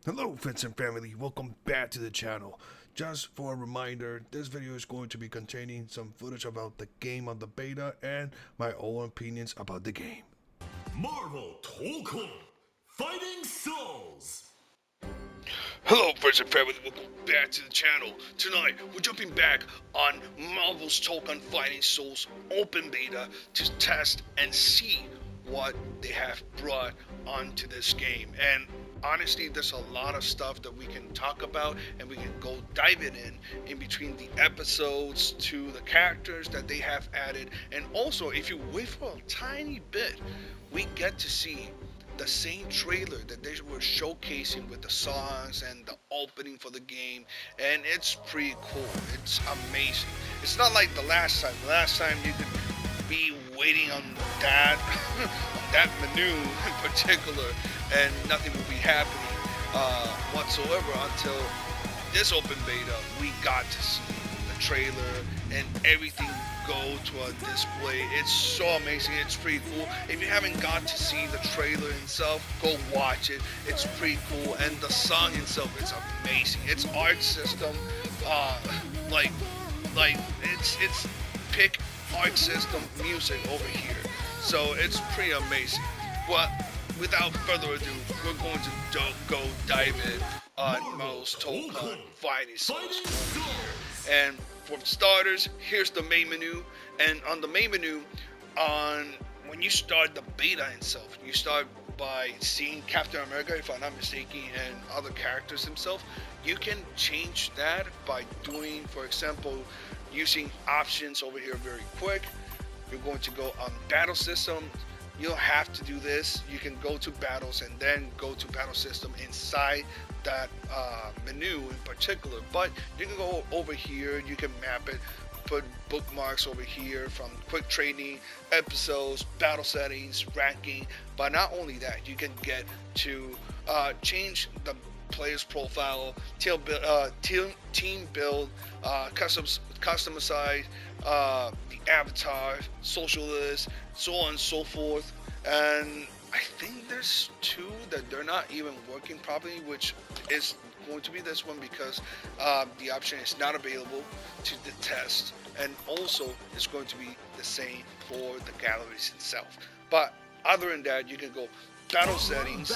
Hello friends and family, welcome back to the channel. Just for a reminder, this video is going to be containing some footage about the game on the beta and my own opinions about the game. Marvel Tokon Fighting Souls. Hello friends and family, welcome back to the channel. Tonight, we're jumping back on Marvel's Tokon Fighting Souls open beta to test and see what they have brought onto this game. And honestly, there's a lot of stuff that we can talk about and we can go dive it in between the episodes to the characters that they have added. And also, if you wait for a tiny bit, we get to see the same trailer that they were showcasing with the songs and the opening for the game, and it's pretty cool. It's amazing. It's not like the last time. The last time you could be waiting on that on that menu in particular, and nothing will be happening whatsoever until this open beta. We got to see the trailer and everything go to a display. It's so amazing. It's pretty cool. If you haven't got to see the trailer itself, go watch it. It's pretty cool, and the song itself is amazing. Its art system, like it's pick art system music over here, so it's pretty amazing. But without further ado, we're going to go dive in on Marvel's Tokon Fighting Soul. And for starters, here's the main menu. And on the main menu, when you start the beta itself, you start by seeing Captain America, if I'm not mistaken, and other characters themselves. You can change that by doing, for example, using options over here very quick. You're going to go on battle system. You don't have to do this. You can go to battles and then go to battle system inside that menu in particular. But you can go over here, you can map it, put bookmarks over here from quick training, episodes, battle settings, ranking. But not only that, you can get to change the player's profile, team build, customize the avatar, social list, so on and so forth. And I think there's two that they're not even working properly, which is going to be this one because the option is not available to the test, and also it's going to be the same for the galleries itself. But other than that, you can go battle settings,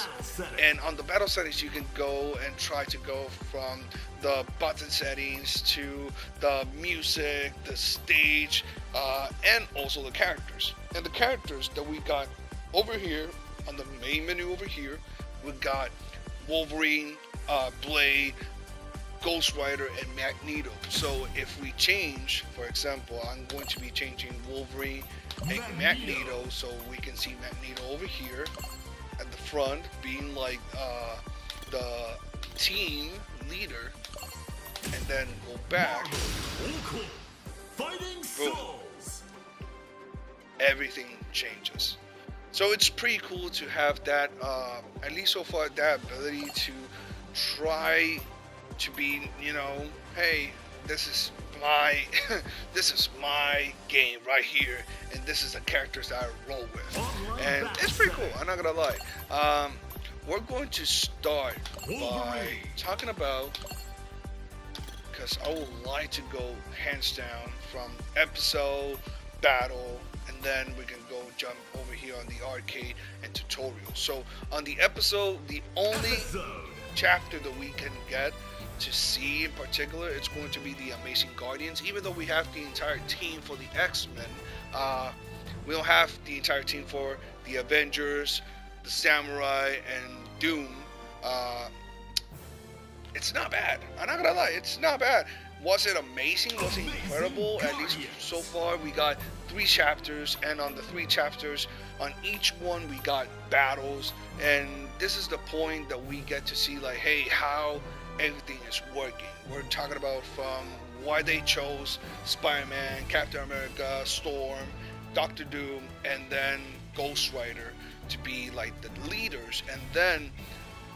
and on the battle settings you can go and try to go from the button settings to the music, the stage, and also the characters. And the characters that we got over here on the main menu over here, we got Wolverine, Blade, Ghost Rider, and Magneto. So if we change, for example, I'm going to be changing Wolverine and Magneto, so we can see Magneto over here at the front being like the team leader, and then go back. Boom. Everything changes. So it's pretty cool to have that, at least so far, that ability to try to be, hey, this is my this is my game right here, and this is the characters that I roll with, and it's pretty cool. I'm not gonna lie. We're going to start by talking about, because I would like to go hands down from episode, battle, and then we can go jump over here on the arcade and tutorial. So on the episode, the only chapter that we can get to see in particular, it's going to be the Amazing Guardians. Even though we have the entire team for the X-Men, we don't have the entire team for the Avengers, the Samurai, and Doom. It's not bad. I'm not gonna lie, it's not bad. Was it amazing? Was it incredible? At least so far, we got 3 chapters, and on the 3 chapters, on each one we got battles, and this is the point that we get to see, like, hey, how everything is working. We're talking about from why they chose Spider-Man, Captain America, Storm, Doctor Doom, and then Ghost Rider to be like the leaders, and then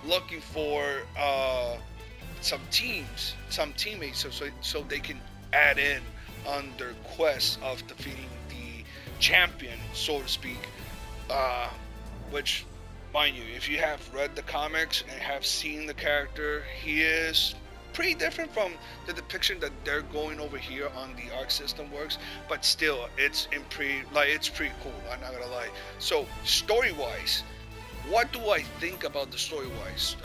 looking for some teammates, so they can add in on their quest of defeating the champion, so to speak, which mind you, if you have read the comics and have seen the character, he is pretty different from the depiction that they're going over here on the Arc System works. But still, it's pretty cool. I'm not gonna lie. So story wise, what do I think about the story wise?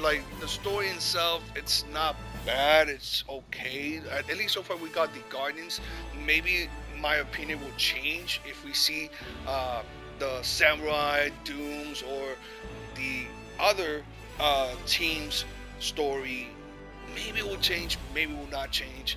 Like the story itself, it's not bad. It's okay. At least so far, we got the Guardians. Maybe my opinion will change if we see the Samurai, Dooms, or the other team's story. Maybe it will change. Maybe it will not change.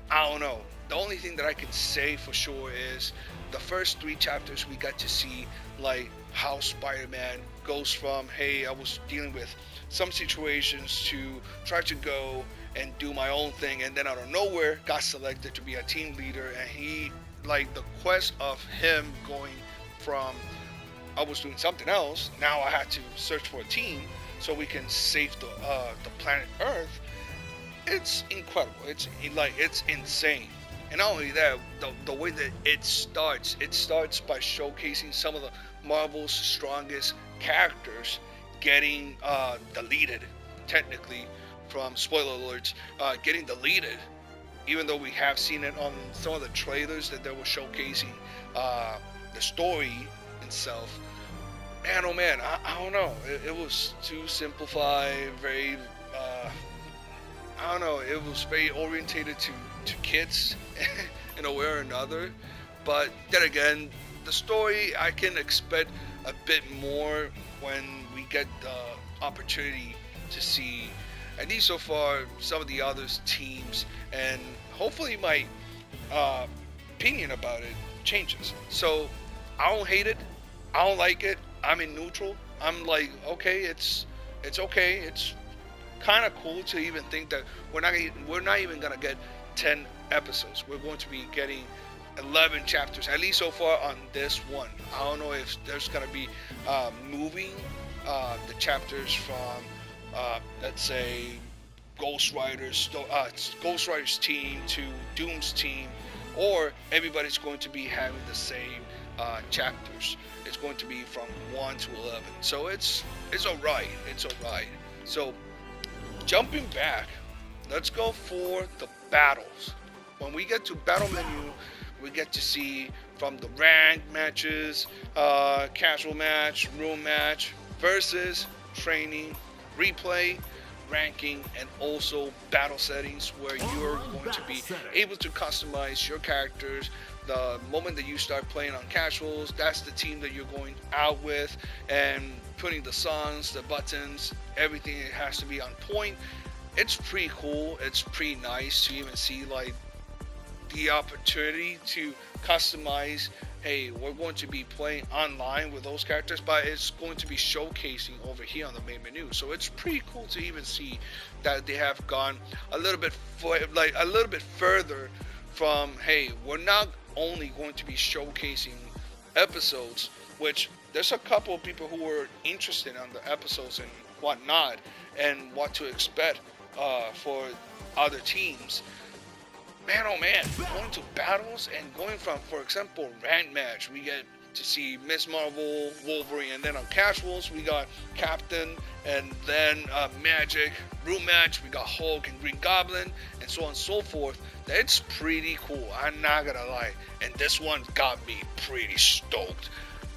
I don't know. The only thing that I can say for sure is the first three chapters we got to see like how Spider-Man goes from, hey, I was dealing with some situations to try to go and do my own thing, and then out of nowhere got selected to be a team leader. And he, like, the quest of him going from I was doing something else, now I had to search for a team so we can save the planet Earth. It's incredible. It's insane. And not only that, the way that it starts by showcasing some of the Marvel's strongest characters getting deleted, technically, from spoiler alerts, getting deleted. Even though we have seen it on some of the trailers that they were showcasing the story itself. Man, oh man, I don't know. It was too simplified, very I don't know, it was very orientated to kids in a way or another. But then again, the story, I can expect a bit more when we get the opportunity to see, at least so far, some of the other teams, and hopefully my opinion about it changes. So I don't hate it, I don't like it, I'm in neutral. I'm like, okay, it's okay, it's kind of cool to even think that we're not even gonna get 10 episodes. We're going to be getting 11 chapters, at least so far on this one. I don't know if there's gonna be moving the chapters from let's say Ghost Rider's team to Doom's team, or everybody's going to be having the same chapters. It's going to be from 1 to 11. So it's alright. It's alright. So jumping back, let's go for the battles. When we get to battle menu, we get to see from the ranked matches, casual match, room match, versus, training, replay, ranking, and also battle settings, where you're going to be able to customize your characters. The moment that you start playing on casuals, that's the team that you're going out with, and putting the songs, the buttons, everything, it has to be on point. It's pretty cool. It's pretty nice to even see like the opportunity to customize. Hey, we're going to be playing online with those characters, but it's going to be showcasing over here on the main menu. So it's pretty cool to even see that they have gone a little bit further from, hey, we're not only going to be showcasing episodes, which there's a couple of people who were interested on the episodes and whatnot, and what to expect for other teams. Man, oh man, going to battles and going from, for example, rank match, we get to see Miss Marvel, Wolverine, and then on casuals, we got Captain, and then Magic, room match, we got Hulk and Green Goblin, and so on and so forth. It's pretty cool, I'm not gonna lie, and this one got me pretty stoked.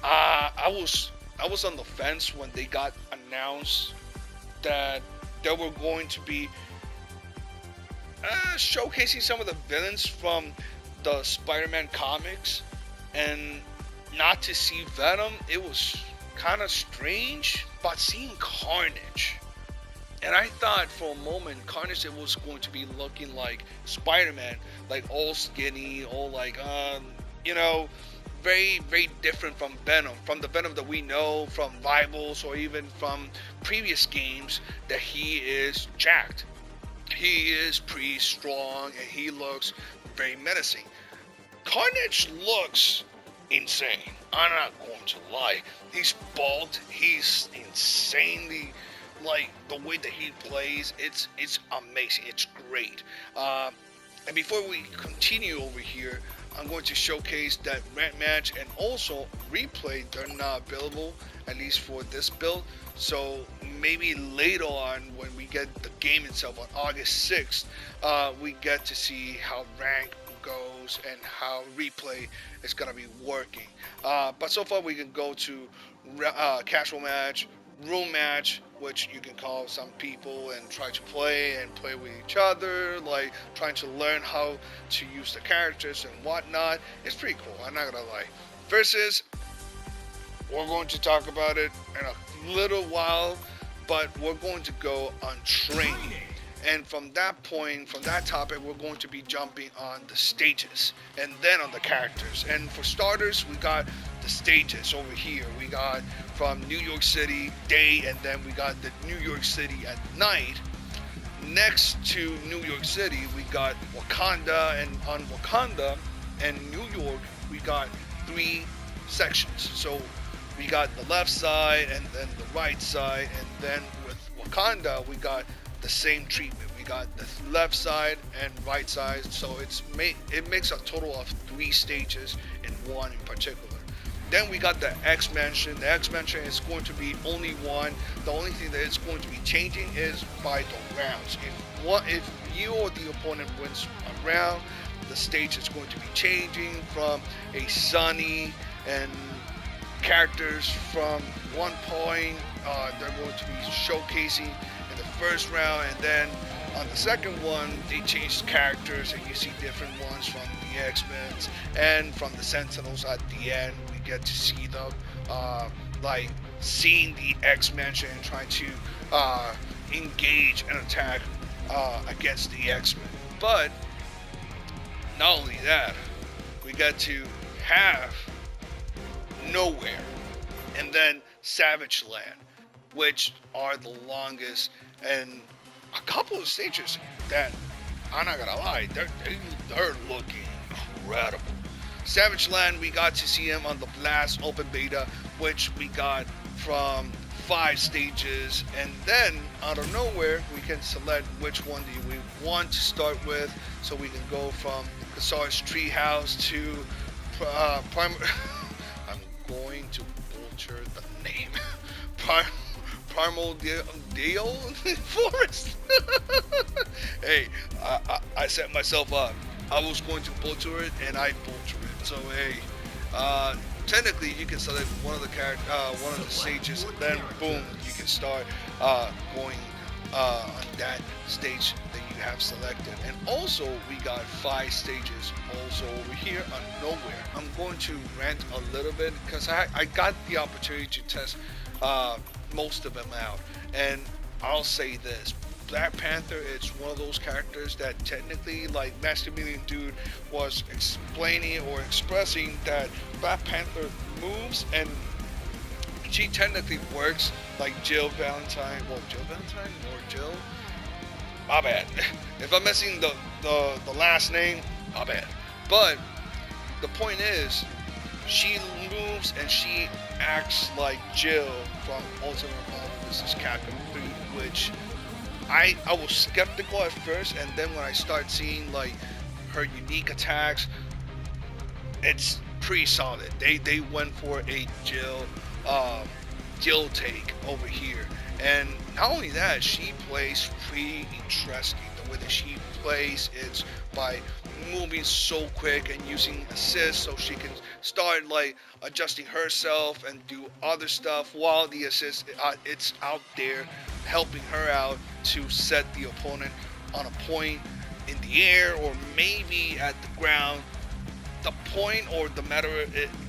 I was on the fence when they got announced that they were going to be showcasing some of the villains from the Spider-Man comics, and not to see Venom, it was kind of strange. But seeing Carnage, and I thought for a moment Carnage, it was going to be looking like Spider-Man, like all skinny, all like you know, very very different from Venom, from the Venom that we know from Rivals or even from previous games, that he is jacked. He is pretty strong and he looks very menacing. Carnage looks insane. I'm not going to lie. He's bald. He's insanely, like, the way that he plays. It's amazing. It's great. And before we continue over here, I'm going to showcase that rant match and also replay. They're not available, at least for this build. So maybe later on when we get the game itself on August 6th, we get to see how rank goes and how replay is going to be working. But so far we can go to casual match, room match, which you can call some people and try to play and play with each other, like trying to learn how to use the characters and whatnot. It's pretty cool, I'm not gonna lie. Versus, we're going to talk about it in a little while, but we're going to go on training. And from that point, from that topic, we're going to be jumping on the stages and then on the characters. And for starters, we got the stages over here. We got from New York City day, and then we got the New York City at night. Next to New York City, we got Wakanda, and on Wakanda and New York, we got 3 sections. So we got the left side and then the right side, and then with Wakanda, we got the same treatment. We got the left side and right side, so it makes a total of 3 stages in one in particular. Then we got the X Mansion. The X Mansion is going to be only one. The only thing that it's going to be changing is by the rounds. If you or the opponent wins a round, the stage is going to be changing from a sunny and characters from one point. They're going to be showcasing in the first round, and then on the second one they change characters and you see different ones from the X-Men and from the Sentinels. At the end we get to see them like seeing the X-Mansion and trying to engage and attack against the X-Men. But not only that, we get to have Nowhere and then Savage Land, which are the longest, and a couple of stages that, I'm not gonna lie, they're looking incredible. Savage Land, we got to see him on the last open beta, which we got from 5 stages, and then out of nowhere we can select which one do we want to start with. So we can go from Kasar's Treehouse to I'm going to butcher the name. Primal Deal Forest. Hey, I set myself up. I was going to butcher it, and I butchered it. So hey, technically you can select one of the stages, and then boom, you can start going on that stage that you have selected. And also we got 5 stages also over here on Nowhere. I'm going to rant a little bit because I got the opportunity to test most of them out, and I'll say this: Black Panther is one of those characters that technically, like Master Million Dude was explaining or expressing, that Black Panther moves and she technically works like Jill Valentine. Well, Jill Valentine or Jill? My bad. If I'm missing the last name, my bad. But the point is, she moves and she acts like Jill from Ultimate Marvel vs. Capcom 3, which I was skeptical at first, and then when I start seeing like her unique attacks, it's pretty solid. They went for a Jill take over here, and not only that, she plays pretty interesting. The way that she plays, it's by moving so quick and using assists, so she can start like adjusting herself and do other stuff while the assist it's out there helping her out to set the opponent on a point in the air or maybe at the ground. The point or the matter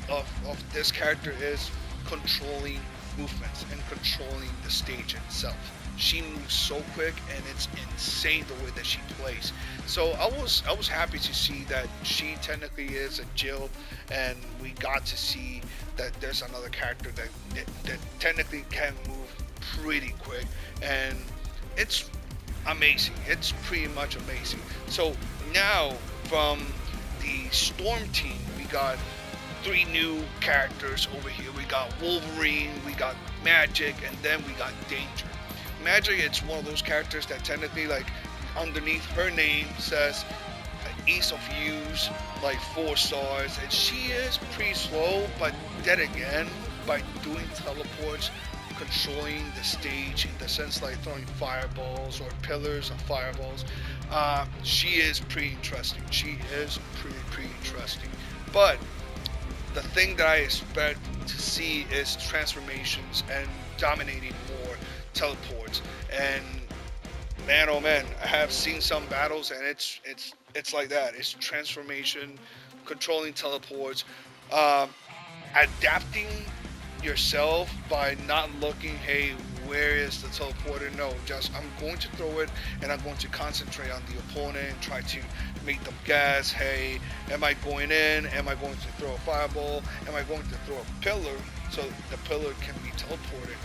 of this character is controlling movements and controlling the stage itself. She moves so quick, and it's insane the way that she plays. So I was happy to see that she technically is a Jill, and we got to see that there's another character that technically can move pretty quick, and it's amazing. It's pretty much amazing. So now from the Storm team, we got 3 new characters over here. We got Wolverine, we got Magic, and then we got Danger. Magic, it's one of those characters that technically, like, underneath her name says ease of use, like 4 stars, and she is pretty slow, but then again, by doing teleports, controlling the stage in the sense like throwing fireballs or pillars of fireballs, she is pretty interesting. She is pretty interesting. But the thing that I expect to see is transformations and dominating more teleports. And man, oh man, I have seen some battles, and it's like that. It's transformation, controlling teleports, um, adapting yourself by not looking, hey, where is the teleporter? No, just I'm going to throw it, and I'm going to concentrate on the opponent and try to make them guess, hey, am I going in? Am I going to throw a fireball? Am I going to throw a pillar so the pillar can be teleported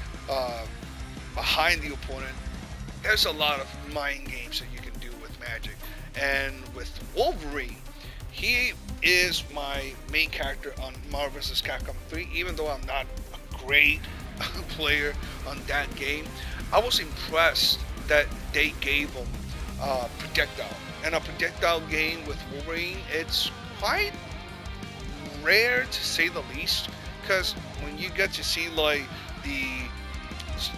behind the opponent? There's a lot of mind games that you can do with Magic. And with Wolverine, he is my main character on Marvel vs. Capcom 3, even though I'm not a great player on that game. I was impressed that they gave him projectile. And a projectile game with Wolverine, it's quite rare to say the least, because when you get to see like the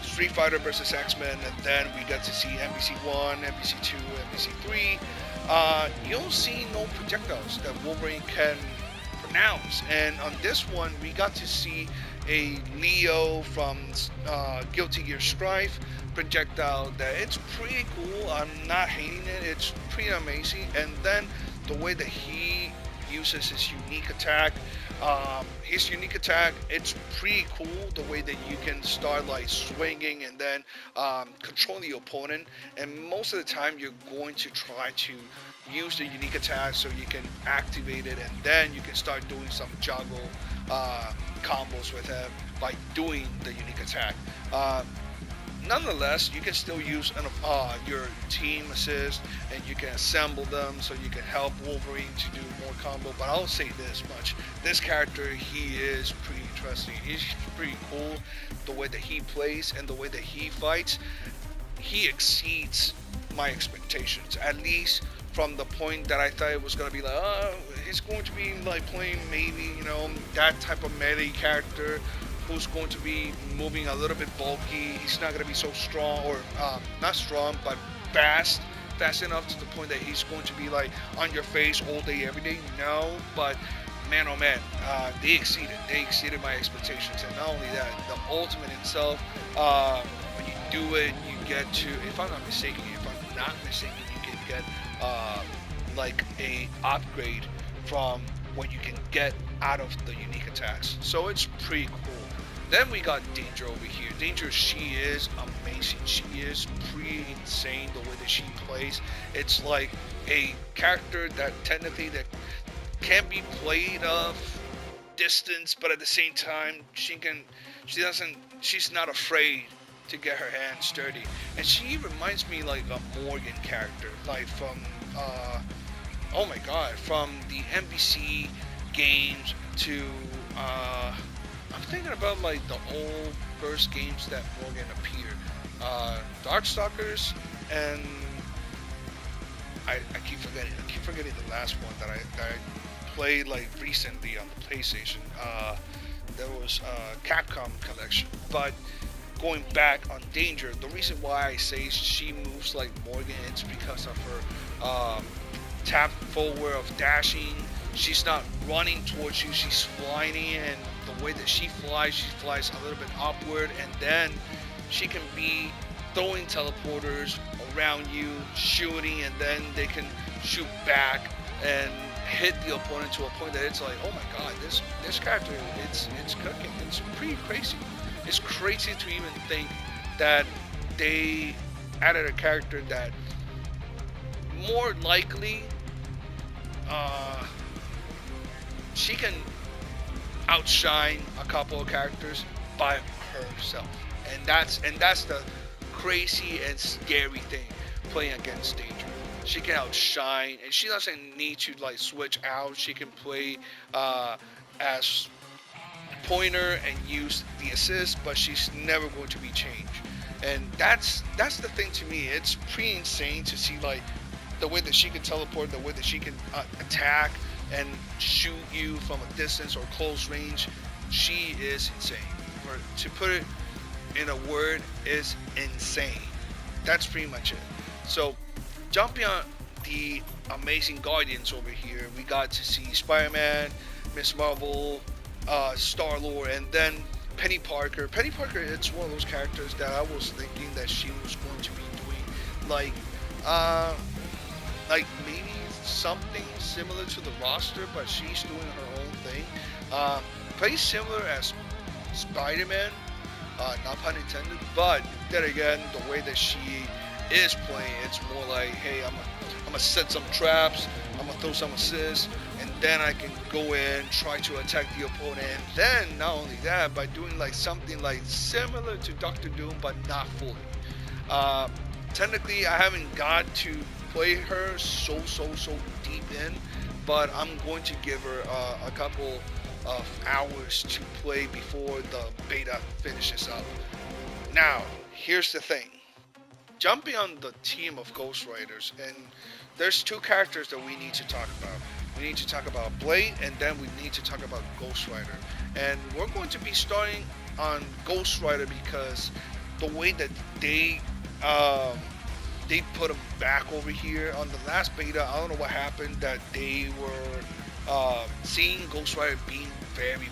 Street Fighter versus X-Men, and then we get to see NBC 1, NBC 2, NBC 3, you don't see no projectiles that Wolverine can pronounce. And on this one, we got to see a Leo from Guilty Gear Strife projectile that it's pretty cool. I'm not hating it. It's pretty amazing. And then the way that he uses his unique attack, it's pretty cool. The way that you can start like swinging and then control the opponent. And most of the time, you're going to try to use the unique attack so you can activate it, and then you can start doing some juggle combos with him by doing the unique attack. Nonetheless, you can still use your team assist, and you can assemble them so you can help Wolverine to do more combo. But I'll say this much: this character, he is pretty interesting. He's pretty cool. The way that he plays and the way that he fights, he exceeds my expectations. At least from the point that I thought it was gonna be like, oh, he's going to be like playing maybe that type of melee character, who's going to be moving a little bit bulky. He's not going to be so strong, or not strong, but fast enough to the point that he's going to be like on your face all day, every day. No, but man, oh man, they exceeded my expectations. And not only that, the ultimate itself, when you do it, you get to, if I'm not mistaken, you can get like a upgrade from what you can get out of the unique attacks. So it's pretty cool. Then we got Danger over here. Danger, she is amazing. She is pretty insane the way that she plays. It's like a character that technically that can be played off distance, but at the same time she's not afraid to get her hands dirty. And she reminds me like a Morgan character, like from oh my god, from the NBC games to I'm thinking about like the old first games that Morgan appeared, Darkstalkers, and I keep forgetting the last one that I played like recently on the PlayStation. There was Capcom collection. But going back on Danger, the reason why I say she moves like Morgan, it's because of her tap forward of dashing. She's not running towards you, she's flying in, and the way that she flies a little bit upward, and then she can be throwing teleporters around you, shooting, and then they can shoot back and hit the opponent to a point that it's like, oh my god, this character, it's cooking. It's pretty crazy. It's crazy to even think that they added a character that more likely she can outshine a couple of characters by herself, and that's the crazy and scary thing playing against Danger. She can outshine, and she doesn't need to like switch out. She can play as pointer and use the assist, but she's never going to be changed. And that's the thing to me. It's pretty insane to see like the way that she can teleport, the way that she can attack and shoot you from a distance or close range, she is insane. Or to put it in a word, is insane. That's pretty much it. So, jumping on the Amazing Guardians over here, we got to see Spider-Man, Miss Marvel, Star-Lord, and then Penny Parker. Penny Parker, it's one of those characters that I was thinking that she was going to be doing like maybe something similar to the roster, but she's doing her own thing. Pretty similar as Spider-Man, not pun intended, but then again, the way that she is playing, it's more like, hey, I'm gonna set some traps, I'm gonna throw some assists, and then I can go in, try to attack the opponent, and then not only that, by doing like something like similar to Doctor Doom, but not fully. Technically, I haven't got to play her so deep in, but I'm going to give her a couple of hours to play before the beta finishes up. Now, here's the thing. Jumping on the team of Ghost Riders, and there's two characters that we need to talk about. We need to talk about Blade, and then we need to talk about Ghost Rider. And we're going to be starting on Ghost Rider because the way that they put him back over here on the last beta, I don't know what happened, that they were seeing Ghost Rider being very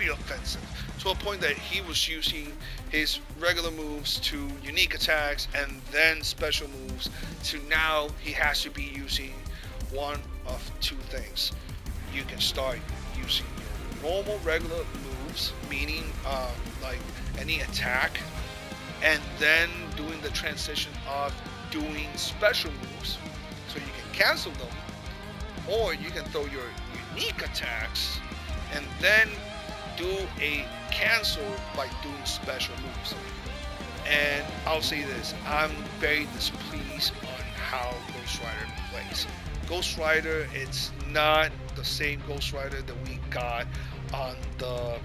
offensive, to a point that he was using his regular moves to unique attacks and then special moves, to now he has to be using one of two things. You can start using your normal regular moves, meaning like any attack, and then doing the transition of doing special moves so you can cancel them, or you can throw your unique attacks and then do a cancel by doing special moves. And I'll say this, I'm very displeased on how Ghost Rider plays. Ghost Rider, it's not the same Ghost Rider that we got on the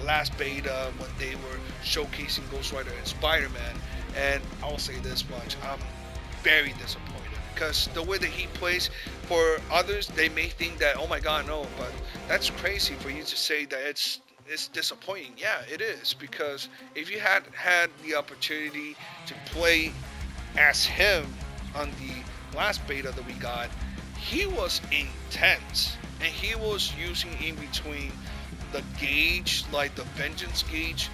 last beta when they were showcasing Ghost Rider and Spider-Man. And I'll say this much, I'm very disappointed, because the way that he plays, for others they may think that, oh my god, no, but that's crazy for you to say that it's disappointing. Yeah, it is, because if you had the opportunity to play as him on the last beta that we got, he was intense, and he was using in between the gauge, like the vengeance gauge,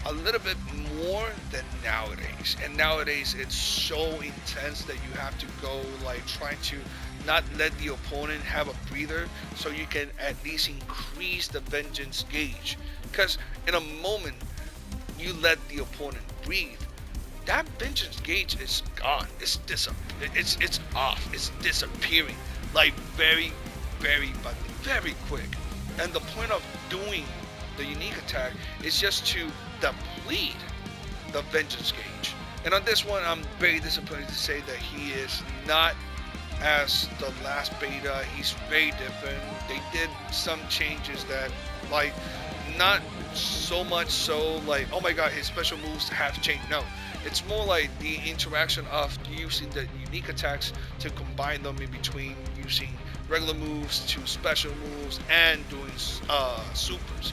a little bit more than nowadays. And nowadays it's so intense that you have to go like trying to not let the opponent have a breather, so you can at least increase the vengeance gauge. Because in a moment you let the opponent breathe, that vengeance gauge is gone. It's off. It's disappearing, like very quick. And the point of doing the unique attack is just to deplete the vengeance gauge. And on this one, I'm very disappointed to say that he is not as the last beta. He's very different. They did some changes that, like, not so much so like, oh my god, his special moves have changed. No, it's more like the interaction of using the unique attacks to combine them in between using regular moves to special moves and doing supers.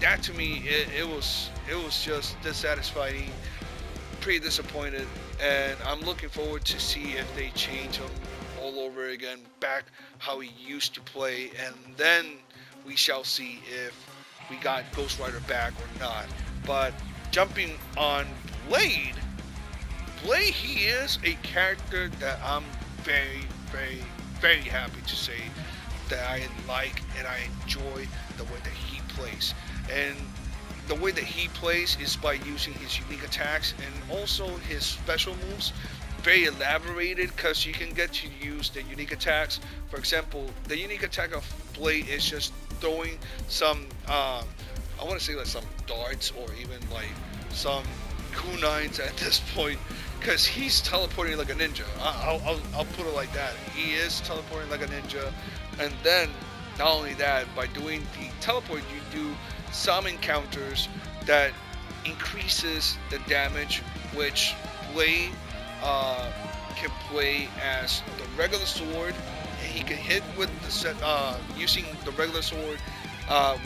That to me, it was just dissatisfying, pretty disappointed, and I'm looking forward to see if they change him all over again, back how he used to play, and then we shall see if we got Ghost Rider back or not. But jumping on Blade, he is a character that I'm very happy to say that I like and I enjoy the way that he plays. And the way that he plays is by using his unique attacks and also his special moves. Very elaborated, because you can get to use the unique attacks. For example, the unique attack of Blade is just throwing some, I want to say like some darts or even like some kunines at this point, because he's teleporting like a ninja. I'll put it like that. He is teleporting like a ninja. And then not only that, by doing the teleport, you do some encounters that increases the damage which Blade can play as the regular sword, and he can hit with the using the regular sword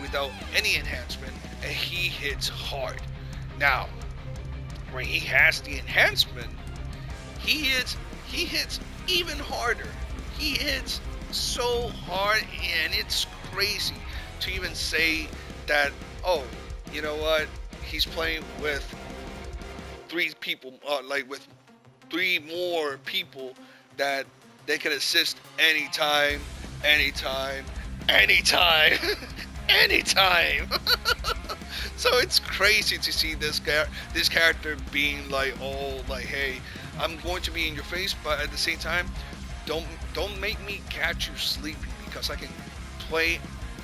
without any enhancement, and he hits hard. Now, when he has the enhancement, he hits even harder. He hits so hard, and it's crazy to even say that. Oh, you know what? He's playing with three people, like with three more people that they can assist anytime, anytime, anytime, anytime. So it's crazy to see this character being like, oh, like, hey, I'm going to be in your face, but at the same time, don't make me catch you sleeping, because I can play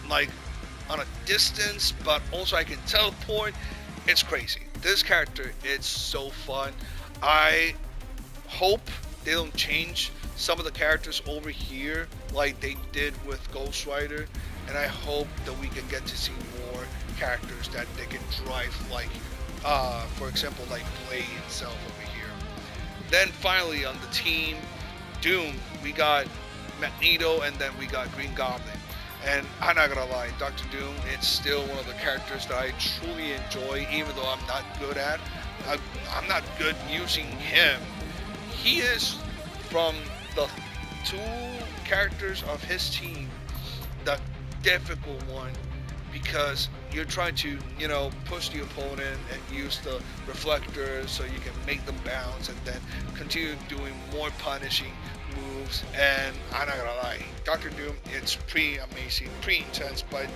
like on a distance, but also I can teleport. It's crazy. This character, it's so fun. I hope they don't change some of the characters over here like they did with Ghost Rider, and I hope that we can get to see more characters that they can drive, like for example, like Blade itself over here. Then finally on the team Doom, we got Magneto, and then we got Green Goblin. And I'm not gonna lie, Doctor Doom, it's still one of the characters that I truly enjoy, even though I'm not good at. I'm not good using him. He is, from the two characters of his team, the difficult one, because you're trying to, push the opponent and use the reflectors so you can make them bounce, and then continue doing more punishing moves. And I'm not gonna lie, Doctor Doom, it's pretty amazing, pretty intense, but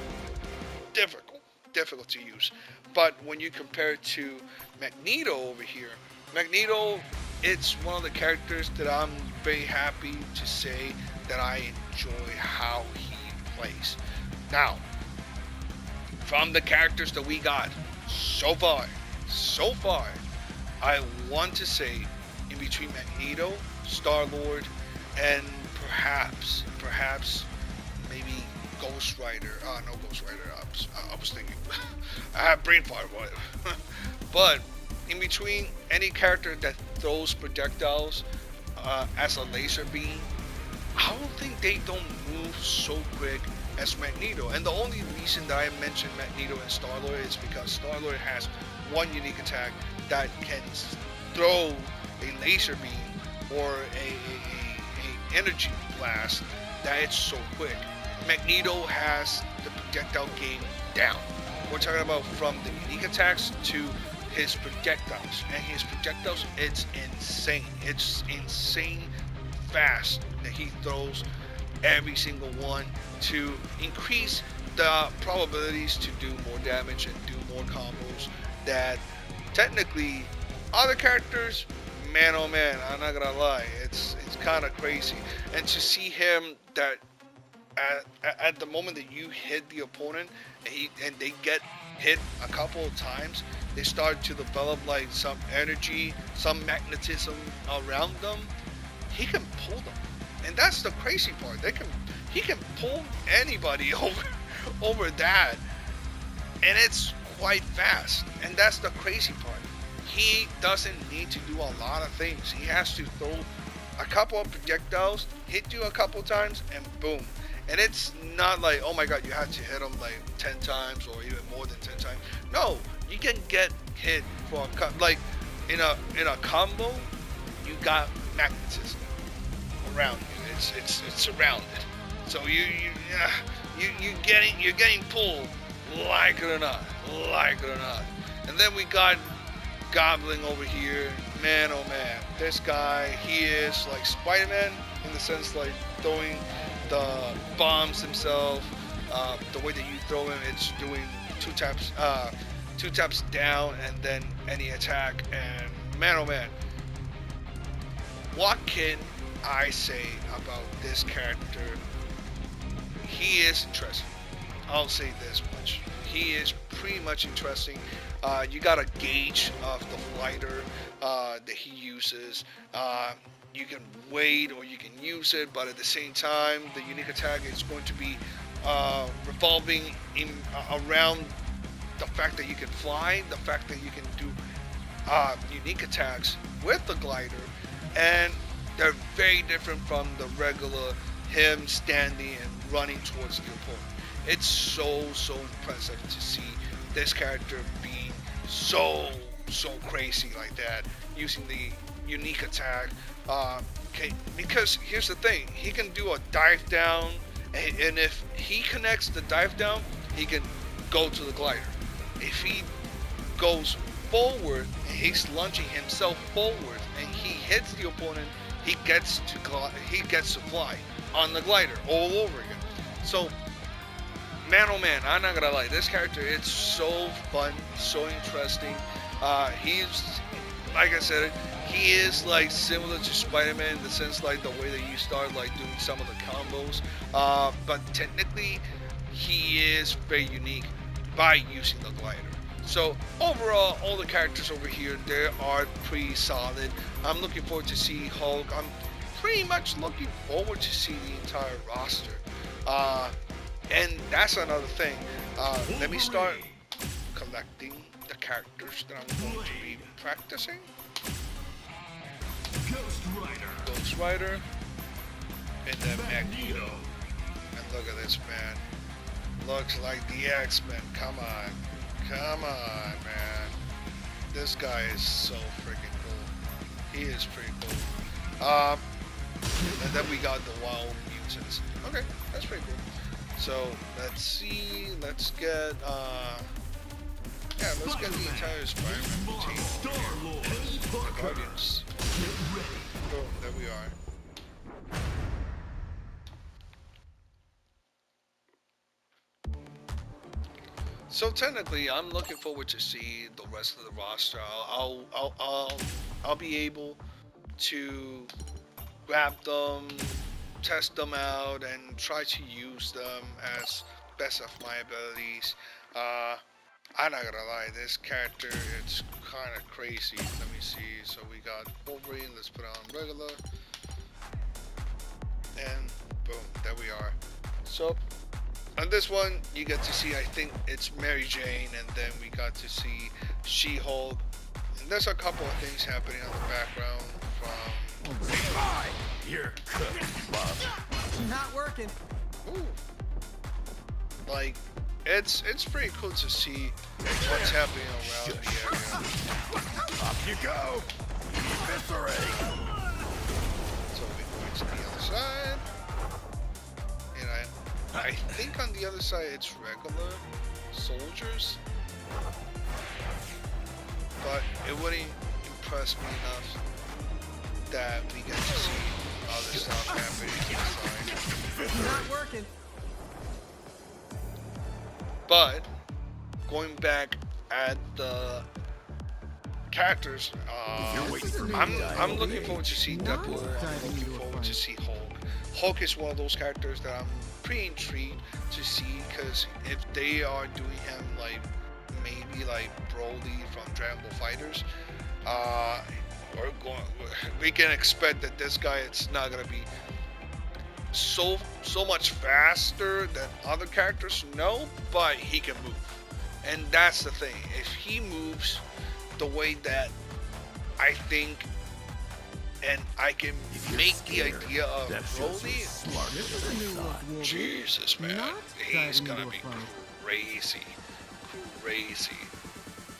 difficult to use. But when you compare it to Magneto over here, Magneto, it's one of the characters that I'm very happy to say that I enjoy how he plays. Now, from the characters that we got so far, I want to say in between Magneto, Star-Lord, and perhaps maybe Ghost Rider. No, Ghost Rider. I was thinking. I have brain fart, but in between any character that throws projectiles as a laser beam, I don't think they don't move so quick as Magneto. And the only reason that I mentioned Magneto and Star-Lord is because Star-Lord has one unique attack that can throw a laser beam or a energy blast that it's so quick. Magneto has the projectile game down. We're talking about from the unique attacks to his projectiles. And his projectiles, it's insane. It's insane fast that he throws every single one to increase the probabilities to do more damage and do more combos that technically other characters, man oh man, I'm not gonna lie, it's kind of crazy. And to see him that at the moment that you hit the opponent and they get hit a couple of times, they start to develop like some energy, some magnetism around them. He can pull them, and that's the crazy part. He can pull anybody over that, and it's quite fast. And that's the crazy part. He doesn't need to do a lot of things. He has to throw a couple of projectiles, hit you a couple times, and boom. And it's not like, oh my god, you have to hit him like 10 times or even more than 10 times. No, you can get hit for like in a combo. You got magnetism around you. It's surrounded. So you're getting pulled, like it or not. And then we got Goblin over here. Man, oh man, this guy, he is like Spider-Man in the sense like throwing the bombs himself. The way that you throw him, it's doing two taps down and then any attack. And man, oh man, what can I say about this character? He is interesting. I'll say this much. He is pretty much interesting. You got a gauge of the fighter that he uses. You can wait or you can use it, but at the same time, the unique attack is going to be revolving in around the fact that you can fly, the fact that you can do unique attacks with the glider, and They're very different from the regular him standing and running towards the opponent. It's so impressive to see this character being so crazy like that, using the unique attack. Okay, because here's the thing, he can do a dive down, and if he connects the dive down, he can go to the glider. If he goes forward and he's lunging himself forward and he hits the opponent, he gets to fly on the glider all over again. So man, oh man, I'm not gonna lie, this character, it's so fun, so interesting. He's, like I said, he is like similar to Spider-Man in the sense like the way that you start like doing some of the combos. But technically, he is very unique by using the glider. So overall, all the characters over here, they are pretty solid. I'm looking forward to see Hulk. I'm pretty much looking forward to see the entire roster. And that's another thing. Let me start collecting the characters that I'm going to be practicing. Ghost Rider. And then Magneto. And look at this, man. Looks like the X-Men. Come on. Come on, man. This guy is so freaking cool. He is pretty cool. And then we got the Wild Mutants. Okay, that's pretty cool. So let's see. Let's get let's get the entire Spider-Man team. The Guardians. Boom, there we are. So technically, I'm looking forward to see the rest of the roster. I'll be able to grab them, test them out, and try to use them as best of my abilities. I'm not gonna lie, this character, it's kind of crazy. Let me see. So we got Wolverine. Let's put on regular, and boom, there we are. So on this one, you get to see, I think it's Mary Jane, and then we got to see She-Hulk. And there's a couple of things happening on the background from... You're cooked, Bob. Not working. Ooh. Like, it's pretty cool to see what's happening around the area. Up you go! Eviscerate! So we go to the other side. And I think on the other side it's regular soldiers, but it wouldn't impress me enough that we get to see other stuff happening on the side. Not working. But going back at the characters, I'm looking forward to see Deadpool. I'm looking forward to see Hulk. Hulk is one of those characters that I'm pretty intrigued to see, because if they are doing him like maybe like Broly from Dragon Ball Fighters, we can expect that this guy, it's not gonna be so much faster than other characters, no, but he can move, and that's the thing. If he moves the way that I think, and I can make the idea of Broly, Jesus, man, he's gonna be crazy.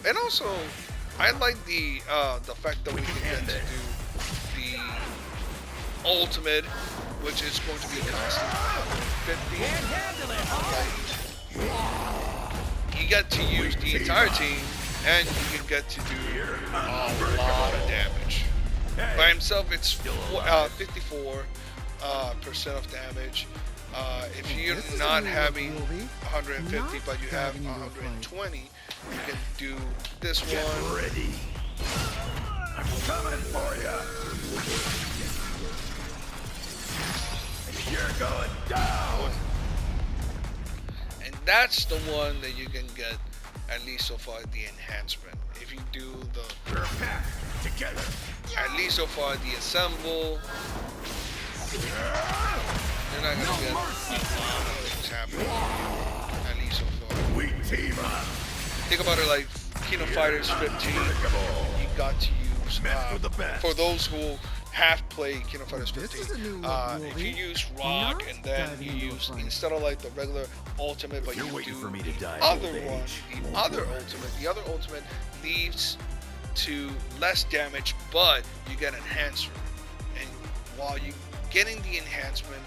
And also, I like the fact that we can get to do the ultimate, which is going to be constant 50. You get to use the entire team, and you can get to do a lot of damage. By himself, it's 54% of damage. If you're not having 150, but you have 120, you can do this one. Ready. I'm coming for you. You're going down. And that's the one that you can get, at least so far, the enhancement. If you do the Together. at least so far the assemble, you're not gonna get a lot of things happening. At least so far. We team up. Think about it like Kino Fighters 15. You got to use for those who have played Kingdom Fighters This 15, is a new if you movie. use rock Not and then diving you into a use, fight. instead of like the regular ultimate, but You're you waiting do for me to die the of other old one, age, the old other boy. ultimate, the other ultimate leads to less damage, but you get enhancement. And while you getting the enhancement,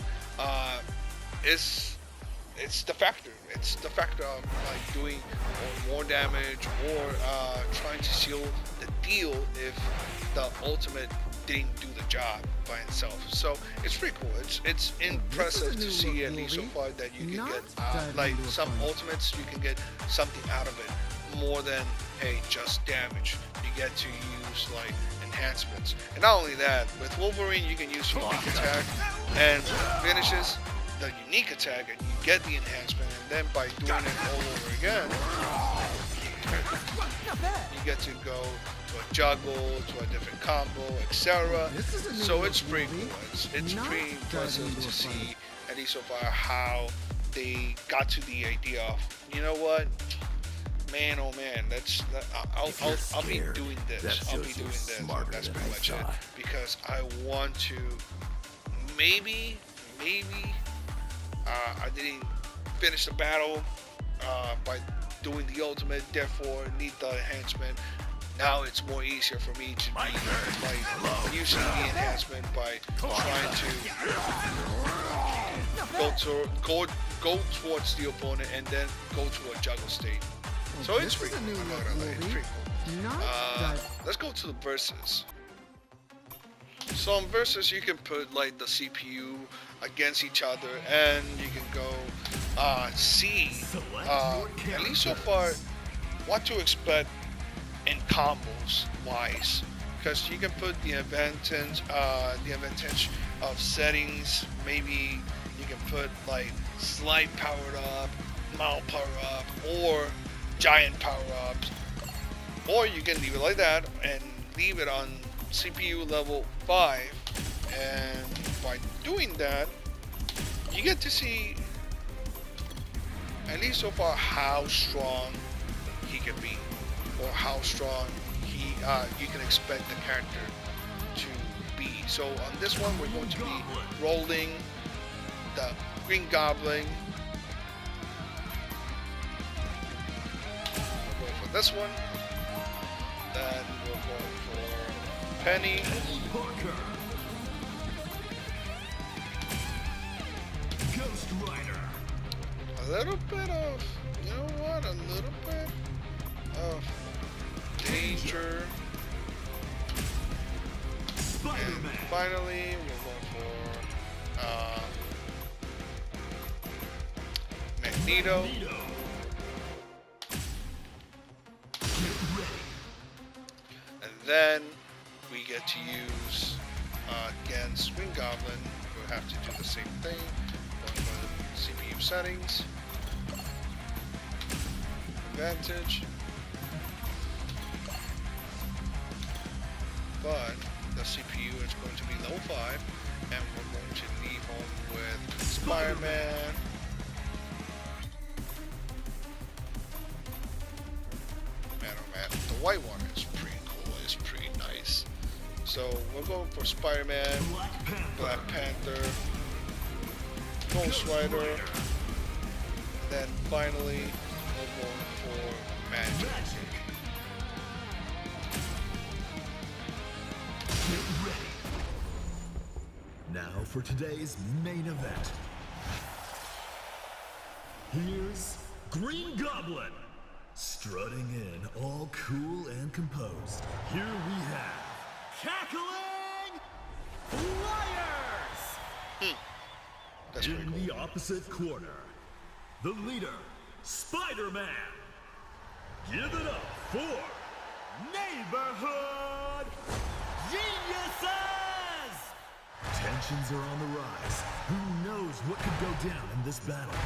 it's the factor. It's the factor of like doing more damage or trying to seal the deal if the ultimate didn't do the job by itself. So it's pretty cool. It's impressive to see at least so far that you can get like some ultimates you can get something out of it more than hey just damage. You get to use like enhancements, and not only that, with Wolverine you can use unique attack and finishes the unique attack, and you get the enhancement, and then by doing it all over again, you get to go to a juggle, to a different combo, etc. So it's pretty cool. It's pretty impressive to see at least so far how they got to the idea of, you know what, man, oh man, I'll be doing this. I'll be doing this. That's pretty much it. Because I want to maybe I didn't finish the battle by doing the ultimate, therefore need the enhancement. Now it's more easier for me to be like using the enhancement by trying to go towards the opponent and then go to a juggle state. So it's pretty cool. It's pretty cool. Let's go to the versus. So in versus, you can put like the CPU against each other, and you can go see at least so far what to expect in combos wise, because you can put the advantage of settings. Maybe you can put like slight powered up, mild power up, or giant power ups, or you can leave it like that and leave it on CPU level 5, and by doing that you get to see at least so far how strong he can be, or how strong you can expect the character to be. So on this one we're going to be rolling the Green Goblin. We'll go for this one, then we'll go for Penny, Ghost Rider. a little bit of, you know what, a little bit of Danger, and finally we'll go for Magneto. And then we get to use against Green Goblin. We'll have to do the same thing. Go for the CPU settings, advantage, but the CPU is going to be level 5, and we're going to leave home with Spider-Man. Man, oh man, the white one is pretty cool. It's pretty nice. So we're going for Spider-Man, Black Panther, Ghost Rider, and then finally we're going for Magic. Get ready. Now for today's main event. Here's Green Goblin, strutting in all cool and composed. Here we have Cackling Liars! That's pretty In cool. the opposite corner, the leader, Spider-Man. Give it up for Neighborhood Geniuses! Tensions are on the rise. Who knows what could go down in this battle?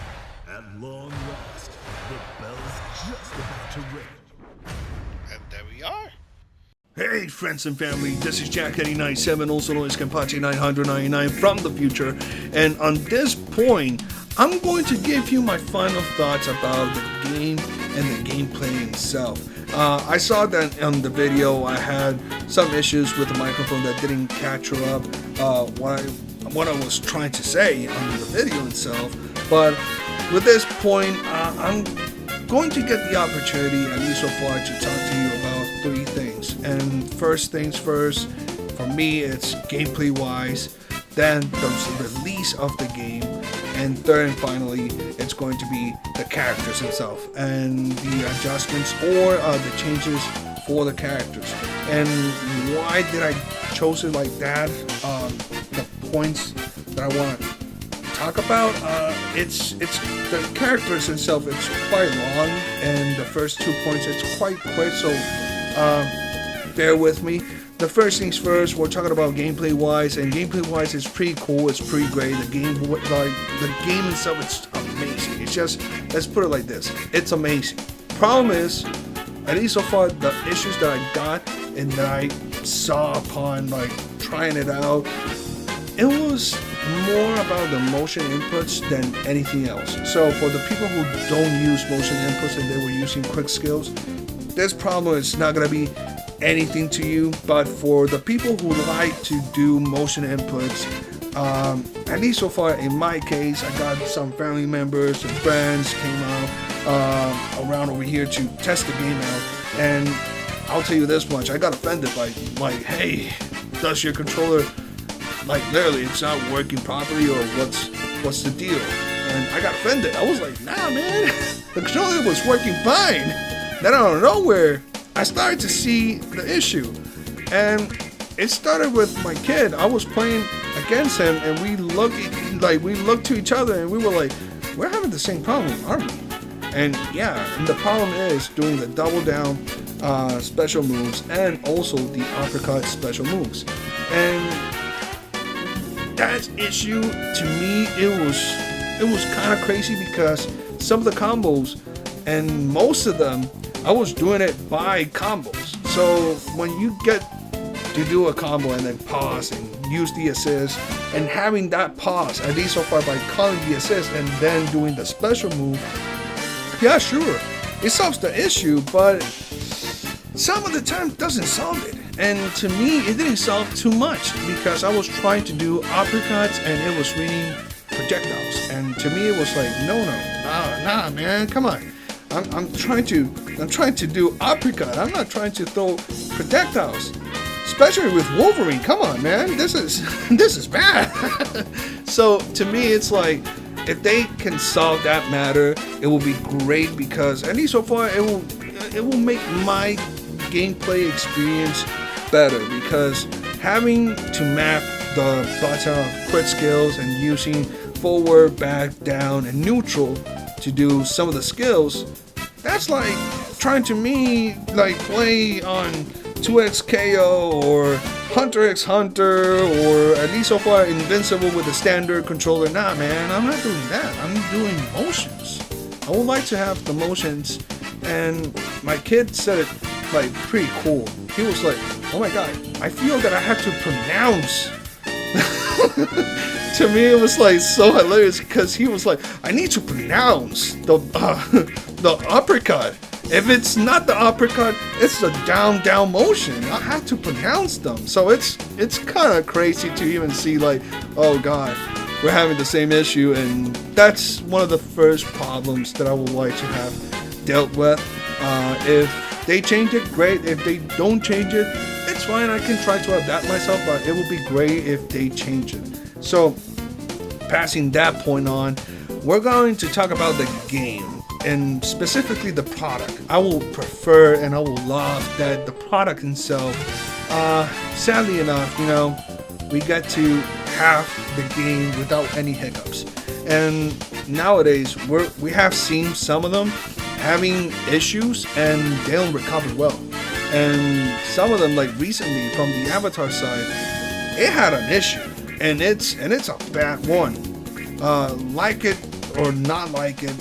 At long last, the bell's just about to ring. And there we are. Hey friends and family, this is Jack8997, also known as Kenpachi999 from the future, and on this point, I'm going to give you my final thoughts about the game and the gameplay itself. I saw that on the video. I had some issues with the microphone that didn't capture up what I was trying to say on the video itself. But with this point, I'm going to get the opportunity, at least so far, to talk to you about three things. And first things first, for me, it's gameplay wise, then the release of the game, and third and finally, it's going to be the characters themselves and the adjustments or the changes for the characters. And why did I chose it like that? The points that I want to talk about, it's the characters themselves. It's quite long, and the first 2 points it's quite quick. So bear with me. The first things first, we're talking about gameplay wise, and gameplay wise is pretty cool. It's pretty great. The game itself, it's amazing. It's just, let's put it like this, it's amazing. Problem is, at least so far, the issues that I got and that I saw upon like trying it out, it was more about the motion inputs than anything else. So for the people who don't use motion inputs and they were using quick skills, this problem is not gonna be anything to you. But for the people who like to do motion inputs, at least so far in my case, I got some family members and friends came out around over here to test the game out, and I'll tell you this much, I got offended by like, hey, does your controller, like literally it's not working properly, or what's the deal? And I got offended. I was like, nah man, the controller was working fine. Then out of nowhere, I started to see the issue, and it started with my kid. I was playing against him, and we looked to each other, and we were like, we're having the same problem, aren't we? And yeah, and the problem is doing the double down special moves and also the uppercut special moves. And that issue, to me, it was kind of crazy, because some of the combos, and most of them, I was doing it by combos. So when you get to do a combo and then pause and use the assist, and having that pause, at least so far, by calling the assist and then doing the special move, yeah, sure, it solves the issue, but some of the time it doesn't solve it. And to me, it didn't solve too much, because I was trying to do uppercuts and it was raining projectiles. And to me, it was like, nah, man, come on. I'm trying to do uppercut. I'm not trying to throw projectiles, especially with Wolverine. Come on, man, this is bad. So to me, it's like, if they can solve that matter, it will be great, because at least so far, it will make my gameplay experience better, because having to map the button of crit skills and using forward, back, down, and neutral to do some of the skills, that's like trying to me like play on 2XKO or Hunter x Hunter, or at least so far Invincible with a standard controller. Nah man, I'm not doing that. I'm doing motions. I would like to have the motions, and my kid said it like pretty cool. He was like, oh my god, I feel that I have to pronounce. To me, it was like so hilarious, because he was like, I need to pronounce the uppercut. If it's not the uppercut, it's the down motion. I have to pronounce them. So it's kind of crazy to even see like, oh god, we're having the same issue, and that's one of the first problems that I would like to have dealt with. If they change it, great. If they don't change it, it's fine. I can try to adapt myself, but it would be great if they change it. So, passing that point on, we're going to talk about the game, and specifically the product. I will prefer and I will love that the product itself, sadly enough, we get to have the game without any hiccups. And nowadays, we have seen some of them having issues and they don't recover well. And some of them, like recently from the Avatar side, it had an issue, and it's a bad one. Like it or not like it,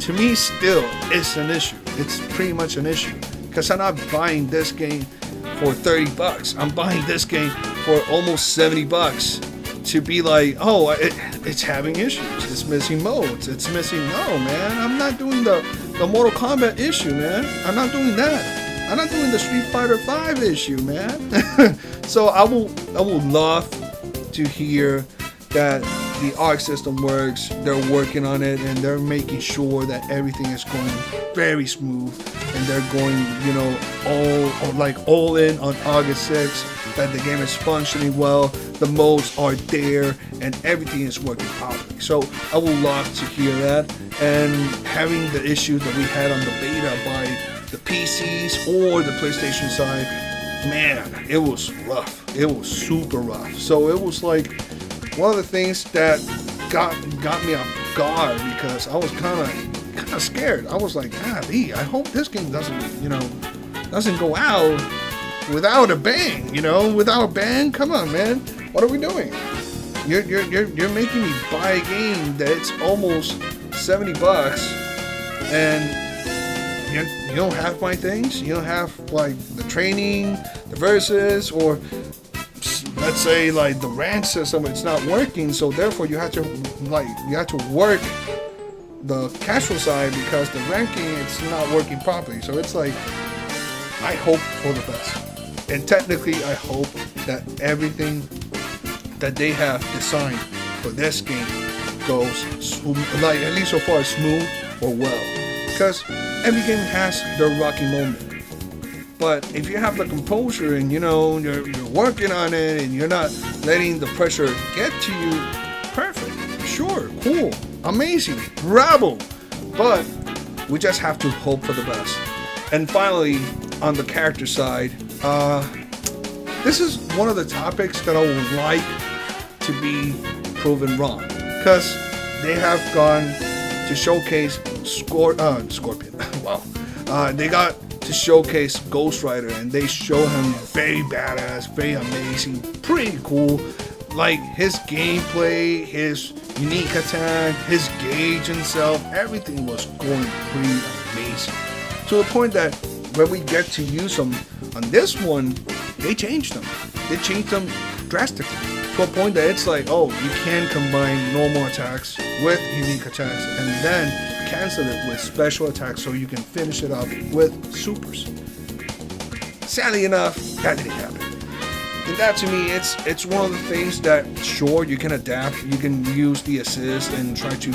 to me still it's an issue. It's pretty much an issue, because I'm not buying this game for $30. I'm buying this game for almost $70 to be like, oh, it's having issues, it's missing modes, it's missing. No man, I'm not doing the the Mortal Kombat issue, man. I'm not doing that. I'm not doing the Street Fighter 5 issue, man. So I will love to hear that the arc system works. They're working on it and they're making sure that everything is going very smooth, and they're going, you know, all in on August 6th, that the game is functioning well, the modes are there, and everything is working properly. So I would love to hear that. And having the issue that we had on the beta by the PCs or the PlayStation side, man, it was rough. It was super rough. So it was like one of the things that got me off guard, because I was kind of scared. I was like, golly, I hope this game doesn't go out without a bang. Without a bang. Come on, man. What are we doing? You're making me buy a game that's almost $70, and you don't have my things. You don't have like the training, the verses, or let's say like the rank system. It's not working, so therefore you have to work the casual side because the ranking it's not working properly. So it's like, I hope for the best, and technically I hope that everything that they have designed for this game goes like at least so far smooth or well, because every game has their rocky moment. But if you have the composure and you're working on it and you're not letting the pressure get to you, perfect, sure, cool, amazing, bravo. But we just have to hope for the best. And finally, on the character side, this is one of the topics that I would like to be proven wrong, because they have gone to showcase Scorpion. Wow. They got to showcase Ghost Rider, and they show him very badass, very amazing, pretty cool. Like his gameplay, his unique attack, his gauge himself, everything was going pretty amazing. To the point that when we get to use them on this one, they changed them. They changed them drastically. To a point that it's like, oh, you can combine normal attacks with unique attacks and then cancel it with special attacks so you can finish it up with supers. Sadly enough, that didn't happen. And that to me, it's one of the things that, sure, you can adapt, you can use the assist and try to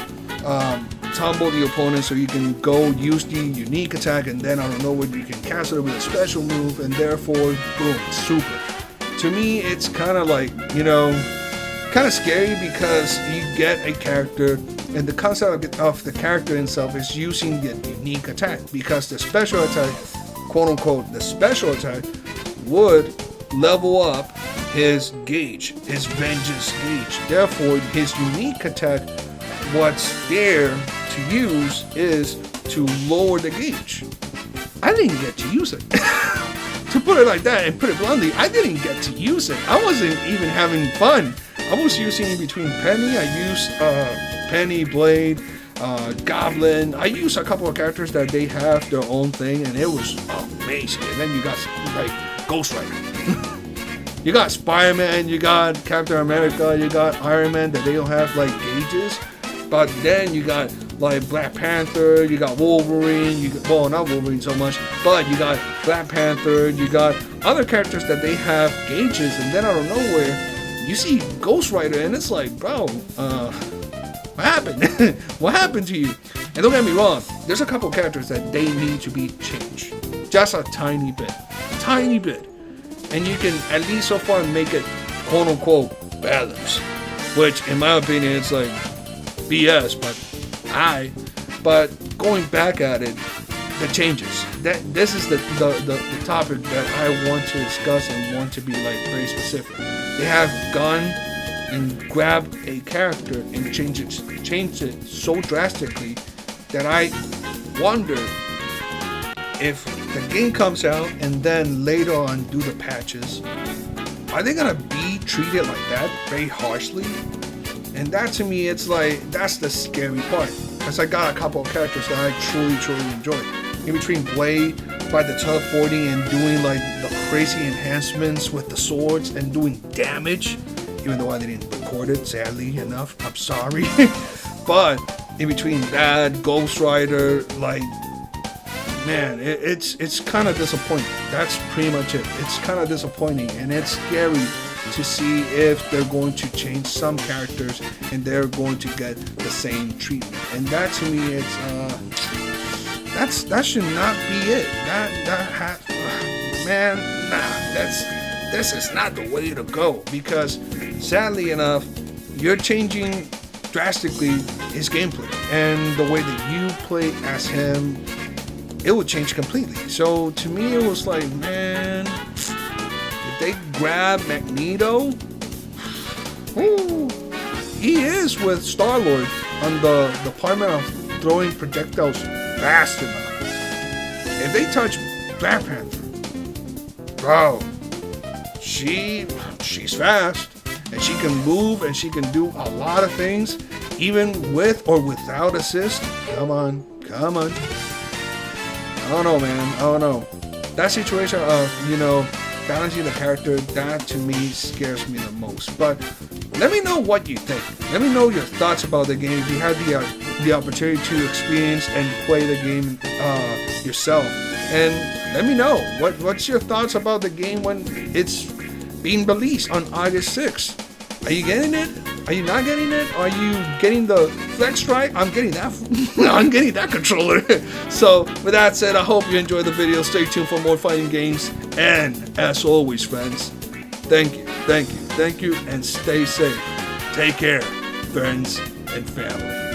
tumble the opponent so you can go use the unique attack, and then out of nowhere you can cancel it with a special move, and therefore, boom, super. To me, it's kind of like, kind of scary, because you get a character and the concept of the character itself is using the unique attack, because the special attack, quote unquote, the special attack would level up his gauge, his vengeance gauge. Therefore, his unique attack, what's there to use is to lower the gauge. I didn't get to use it. To put it like that and put it bluntly, I didn't get to use it. I wasn't even having fun. I was using in between Penny. I used Penny, Blade, Goblin. I used a couple of characters that they have their own thing, and it was amazing. And then you got like Ghost Rider. You got Spider-Man, you got Captain America, you got Iron Man that they don't have like gauges. But then you got like Black Panther, you got Wolverine, well, not Wolverine so much, but you got Black Panther, you got other characters that they have gauges, and then out of nowhere, you see Ghost Rider, and it's like, bro, what happened? What happened to you? And don't get me wrong, there's a couple characters that they need to be changed. Just a tiny bit. Tiny bit. And you can at least so far make it, quote unquote, balanced. Which, in my opinion, it's like BS, but going back at it, the changes. This is the topic that I want to discuss and want to be like very specific. They have gone and grabbed a character and changed it so drastically that I wonder if the game comes out and then later on do the patches, are they gonna be treated like that very harshly? And that to me, it's like, that's the scary part. Because I got a couple of characters that I truly enjoy. In between Blade by the tough 40 and doing like the crazy enhancements with the swords and doing damage, even though I didn't record it, sadly enough, I'm sorry. But in between that, Ghost Rider, like man, it's kind of disappointing. That's pretty much it. It's kind of disappointing, and it's scary to see if they're going to change some characters and they're going to get the same treatment. And that to me, that should not be it. Man, nah, this is not the way to go, because sadly enough, you're changing drastically his gameplay, and the way that you play as him, it would change completely. So to me, it was like, man, if they grab Magneto, ooh, he is with Star-Lord on the department of throwing projectiles fast enough. If they touch Black Panther, bro, she's fast, and she can move, and she can do a lot of things, even with or without assist. Come on. I don't know, man. I don't know. That situation of, balancing the character, that to me scares me the most. But let me know what you think. Let me know your thoughts about the game if you had the opportunity to experience and play the game yourself. And let me know what's your thoughts about the game when it's being released on August 6th. Are you getting it? Are you not getting it? Are you getting the Flex Strike? I'm getting that. I'm getting that controller. So with that said, I hope you enjoyed the video. Stay tuned for more fighting games. And as always, friends, thank you, and stay safe. Take care, friends and family.